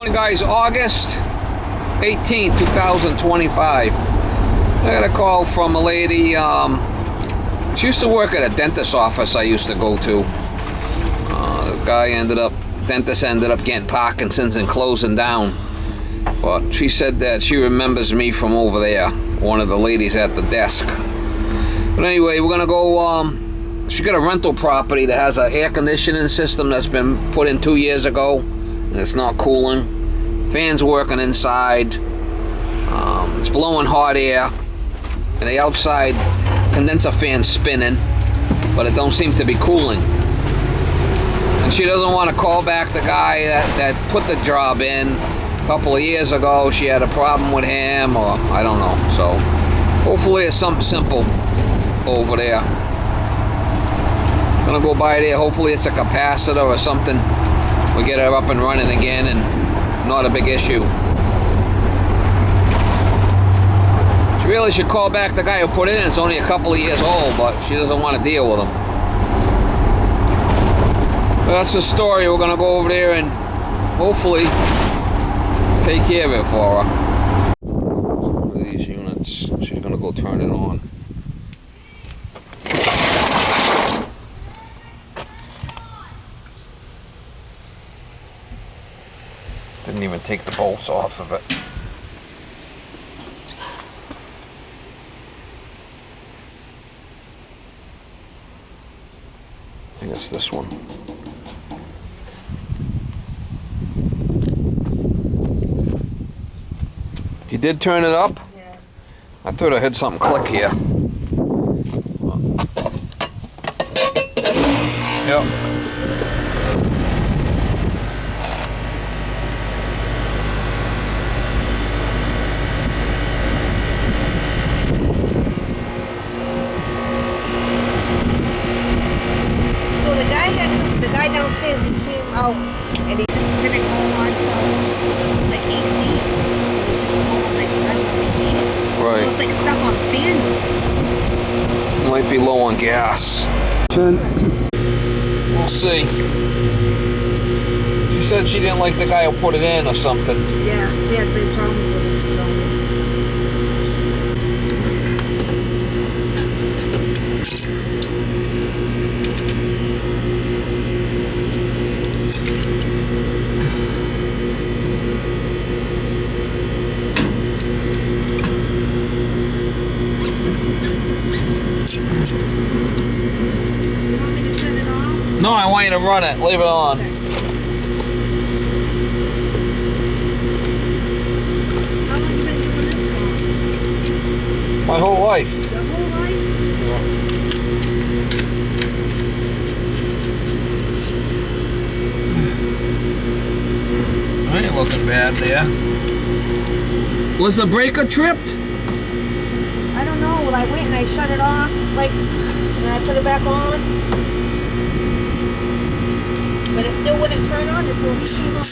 Guys, August 18th, 2025. I got a call from a lady. She used to work at a dentist's office I used to go to. The dentist ended up getting Parkinson's and closing down. But she said that she remembers me from over there, one of the ladies at the desk. But anyway, we're gonna go. She got a rental property that has an air conditioning system that's been put in 2 years ago, and it's not cooling. Fans working inside. It's blowing hot air, and the outside condenser fan's spinning, but it don't seem to be cooling. And she doesn't want to call back the guy that put the job in a couple of years ago. She had a problem with him, or I don't know. So hopefully it's something simple over there. Gonna go by there. Hopefully it's a capacitor or something. We get her up and running again, and not a big issue. She really should call back the guy who put it in. It's only a couple of years old, but she doesn't want to deal with him. But that's the story. We're gonna go over there and hopefully take care of it for her. One of these units, she's gonna go turn it on. Didn't even take the bolts off of it. I think it's this one. You did turn it up? Yeah. I thought I heard something click here. Yep. The guy downstairs, he came out and he just didn't go on to like AC. It was just going like, I don't know, heating. Right. It was like stuck on fan. Might be low on gas. 10. We'll see. She said she didn't like the guy who put it in or something. Yeah, she had big problems with it, she told me. No, I want you to run it. Leave it on. Okay. How long have you been doing this for? My whole life. Your whole life? I ain't looking bad there. Was the breaker tripped? I don't know. Well, I went and I shut it off, like, and I put it back on. But it still wouldn't turn on until he came up.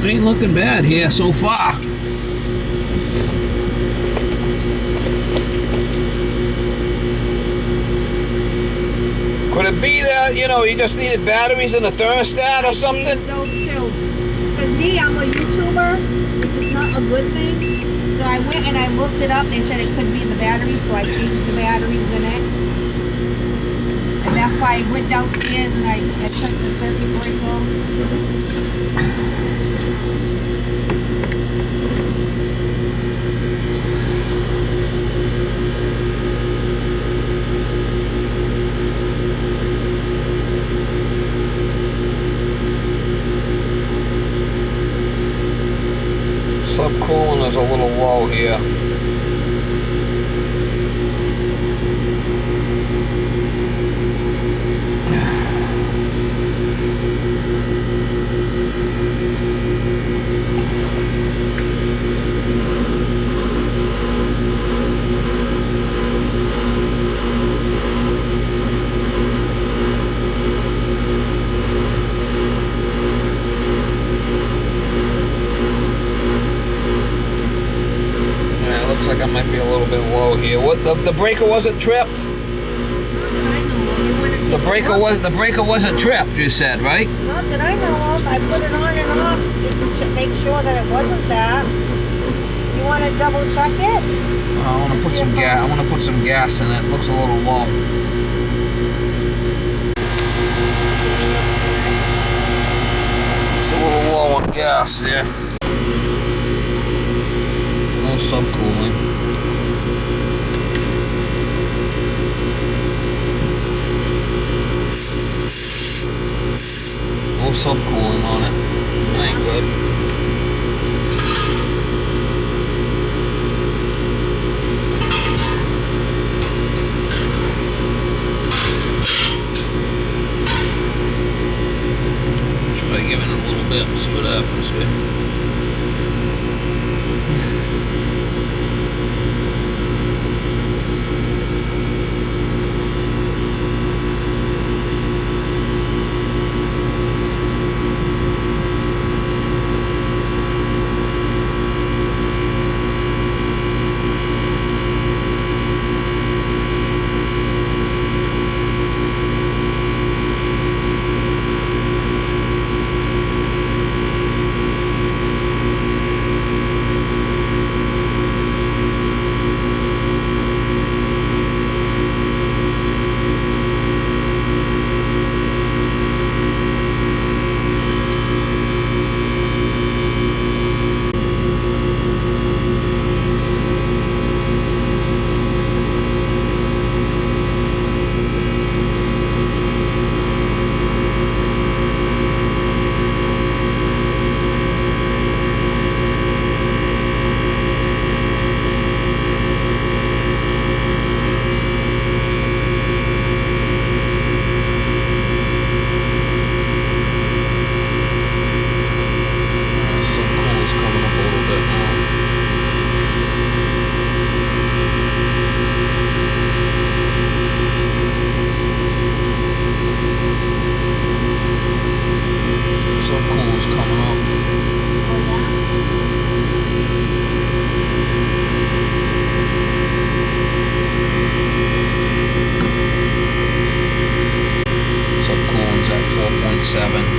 Ain't looking bad here so far. Could it be that, you just needed batteries in the thermostat or something? Those two. Because me, I'm a YouTuber, which is not a good thing. So I went and I looked it up. They said it could be the batteries, so I changed the batteries in it. And that's why I went downstairs and I took the circuit breaker. Subcooling is a little low here. might be a little bit low here. What the breaker wasn't tripped? The breaker wasn't tripped, you said, right? Not that I know of. I put it on and off just to make sure that it wasn't that. You want to double check it? I want to put some gas. I want to put some gas in it. It looks a little low. It's a little low on gas there. No subcooling. No subcooling on it. That ain't good. Try giving it a little bit and see what happens here.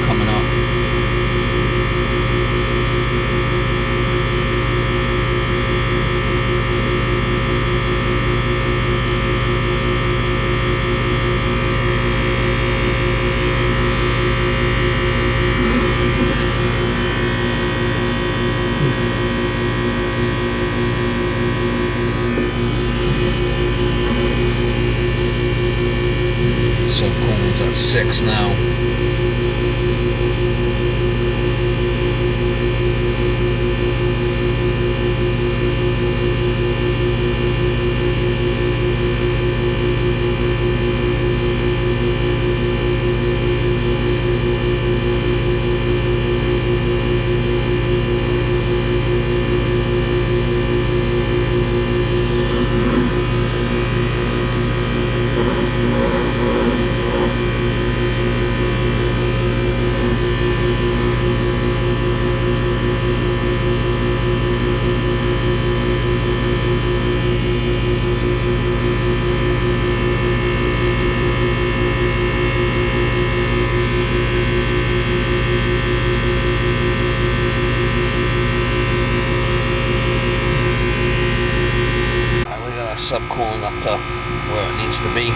Coming up. Subcooling's at 6 now. Subcooling up to where it needs to be.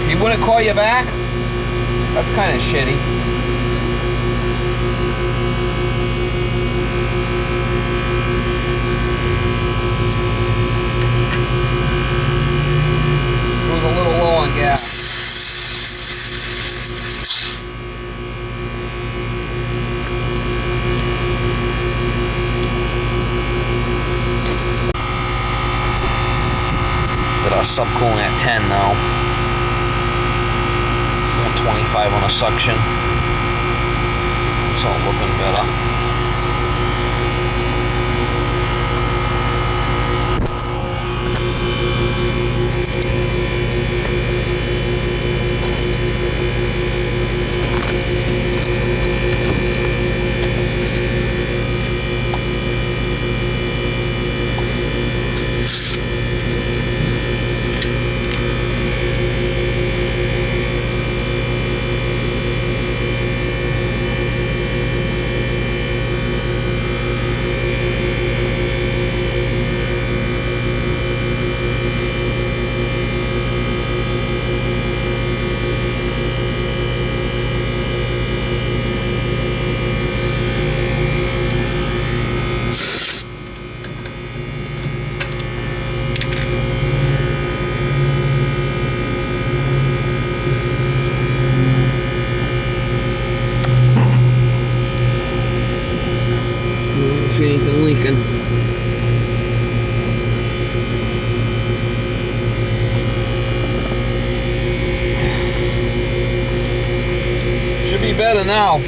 He wouldn't call you back? That's kind of shitty. A little low on gas. Got our subcooling at 10 now. 125 on a suction. It's all looking better. it now.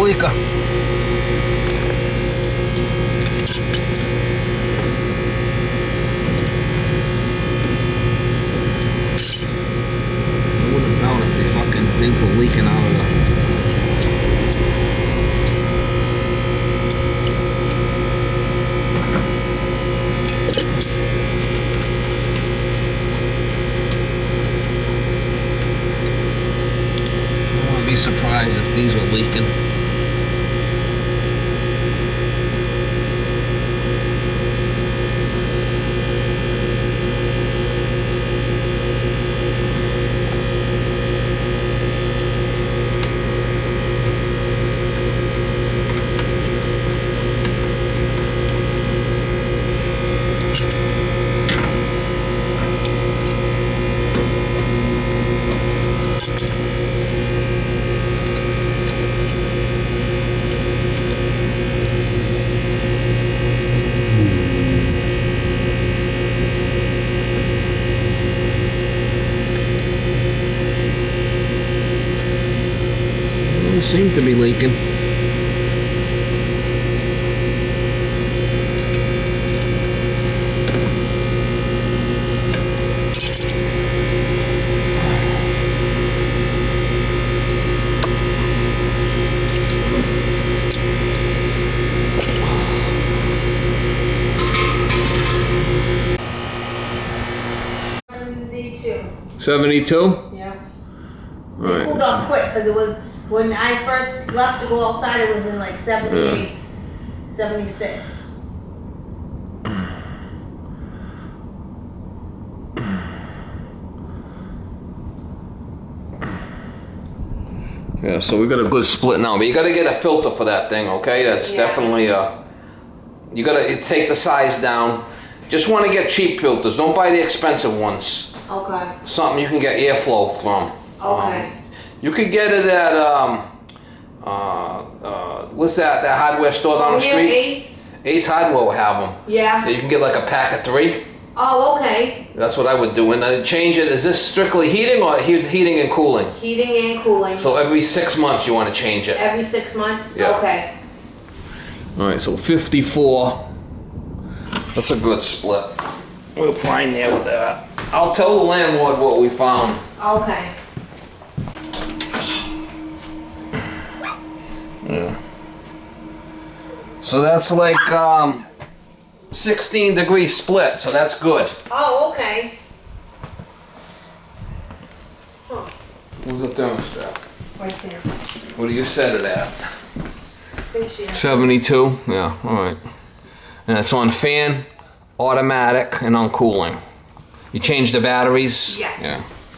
Leaker. I wouldn't have known if the fucking things were leaking out of the... I wouldn't be surprised if these were leaking. Seem to be leaking. $72. 72? Yeah. Right. It cooled off quick because it was, when I first left to go outside, it was in like 78, 76. Yeah, so we got a good split now, but you got to get a filter for that thing, okay? That's definitely you got to take the size down. Just want to get cheap filters. Don't buy the expensive ones. Okay. Something you can get airflow from. Okay. You could get it at what's that hardware store down the street? Ace. Ace Hardware will have them. Yeah. You can get like a pack of 3. Oh, okay. That's what I would do. And then change it. Is this strictly heating or heating and cooling? Heating and cooling. So every 6 months you want to change it. Every 6 months? Yeah. Okay. All right, so 54. That's a good split. We'll find there with that. I'll tell the landlord what we found. Okay. Yeah. So that's like 16-degree split, so that's good. Oh, okay. Huh. Where's the thermostat? Right there. What do you set it at? I think she has 72? Yeah, all right. And it's on fan, automatic, and on cooling. You change the batteries? Yes.